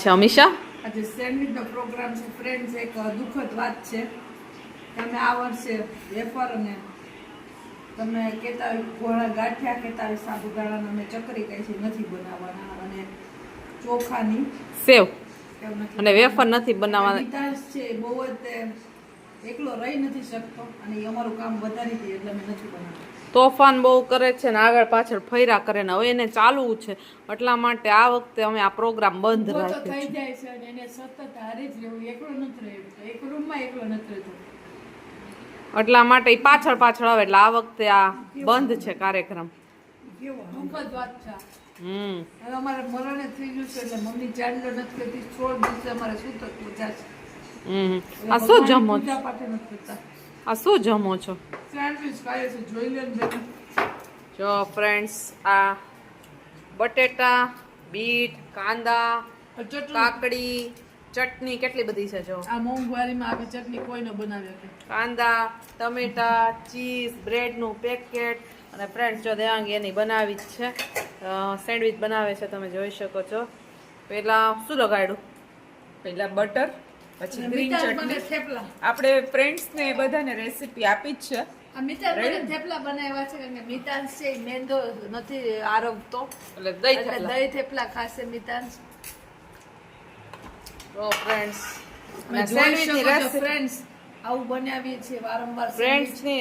અમીષા આજે સેન્ડવિચનો પ્રોગ્રામ છે ફ્રેન્ડ્સ. એક દુઃખદ વાત છે. તમે આ વર્ષે વેફર અને તમે કેતા ઘોડા ગાંઠિયા કેતા સાબુદાણાના અમે ચકરી કઈ છે નથી બનાવવાના અને ચોખાની સેવ અને વેફર નથી બનાવવાના. વિકાસ છે બહુ જ એકલો રહી નથી શકતો અને એ અમારું કામ વધારી દે એટલે અમે નથી બનાવતા. તોફાન બહુ કરે છે ને આગળ પાછળ ફર્યા કરે ને હવે એને ચાલવું છે એટલા માટે આ વખતે અમે આ પ્રોગ્રામ બંધ રાખ્યો થઈ જાય છે અને એને સતત હારે જ રહેવું. એકલો નથી રહેવું, એક રૂમમાં એકલો નથી રહેતો એટલા માટે પાછળ હવે એટલે આ વખતે આ બંધ છે કાર્યક્રમ. દુઃખદ વાત છે. હવે અમારે મરણે થઈ ગયું છે એટલે મમ્મી ચાંદલો નથી કરતી. 16 દિવસે અમારે સૂતક પૂજા છે. આ શું જમો છો? પૂજા પાઠ નથી કરતા. આ શું જમો છો? સેન્ડવિચ ખાય છે. જોઈ લે ને જો ફ્રેન્ડ્સ, આ બટેટા, બીટ, કાંદા, કાકડી, ચટણી કેટલી બધી છે. જો આ મોંઘવારીમાં આવી ચટણી કોઈ ન બનાવે. કાંદા, ટમેટા, ચીઝ, બ્રેડનું પેકેટ અને ફ્રેન્ડ્સ જો દેવાંગી એની બનાવી જ છે. સેન્ડવિચ બનાવે છે તમે જોઈ શકો છો. પહેલા શું લગાડ્યું? પહેલા બટર, પછી ગ્રીન ચટણી. આપણે ફ્રેન્ડ્સને બધાને રેસીપી આપી જ છે. થેપલા બનાવ્યા છે કારણ કે મિતાંશ છે મેંદો નથી આરવતો એટલે દહીં થેપલા ખાશે મિતાંશ. તો ફ્રેન્ડ્સ ફ્રેન્ડ્સ આવું બનાવીએ છીએ વારંવાર. ફ્રેન્ડ્સની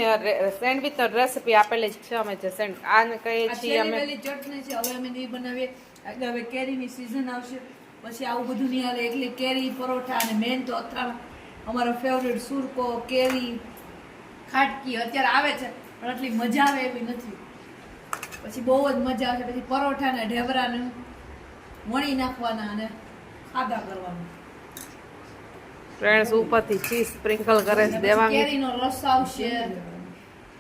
સેન્ડવિચ રેસીપી આપેલી જ છે અમે જે આને કહીએ છીએ અમે. ચટણી છે હવે અમે નહીં બનાવીએ. હવે કેરીની સિઝન આવશે પછી આવું બધું નહીં હાલે. એટલે કેરી પરોઠા અને મેન તો અથાણું અમારો ફેવરેટ સુરકો, કેરી, ખાટકી અત્યારે આવે છે પણ એટલી મજા આવે એવી નથી. પછી બહુ જ મજા આવશે. પછી પરોઠા ને ઢેબરાને વણી નાખવાના અને ખાધા કરવાના. ફ્રેન્ડ્સ ઉપરથી ચીઝ સ્પ્રિંકલ કરે છે દેવાંગી. કેરીનો રસ આવશે,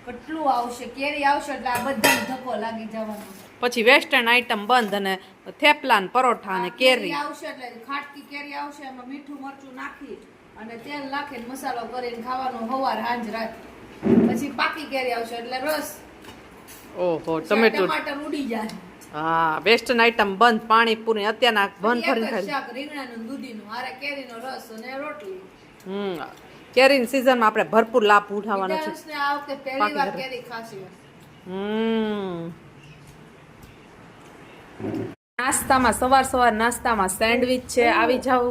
કેટલું આવશે. કેરી આવશે એટલે આ બધાને ધક્કો લાગી જવાનો. પછી વેસ્ટર્ન આઈટમ બંધ અને થેપલા ને પરોઠા અને કેરી આવશે એટલે ખાટકી કેરી આવશે. એમાં મીઠું મરચું નાખી અને તેલ નાખીને મસાલો કરીને ખાવાનો સવાર સાંજ રાત. પછી પાકી કેરી આવશે એટલે રસ. ઓહો ટમાટર ઉડી જાય. હા વેસ્ટર્ન આઈટમ બંધ. પાણીપુરી અત્યારના બંધ ફરી શાક રીંગણાનું દૂધીનું હારે કેરીનો રસ અને રોટલી. કેરીની સિઝનમાં આપણે ભરપૂર લાભ ઉઠાવવાનો છે. આ વખતે પહેલી વાર કેરી ખાશી. નાસ્તામાં સવાર નાસ્તામાં સેન્ડવિચ છે. આવી જાવ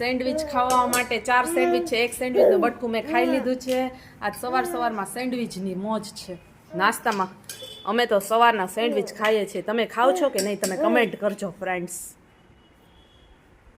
સેન્ડવિચ ખાવા માટે. 4 સેન્ડવિચ છે. એક સેન્ડવિચનું બટકું મેં ખાઈ લીધું છે. આજ સવારમાં સેન્ડવિચની મોજ છે નાસ્તામાં. અમે તો સવારના સેન્ડવિચ ખાઈએ છીએ. તમે ખાવ છો કે નહીં તમે કમેન્ટ કરજો ફ્રેન્ડ્સ.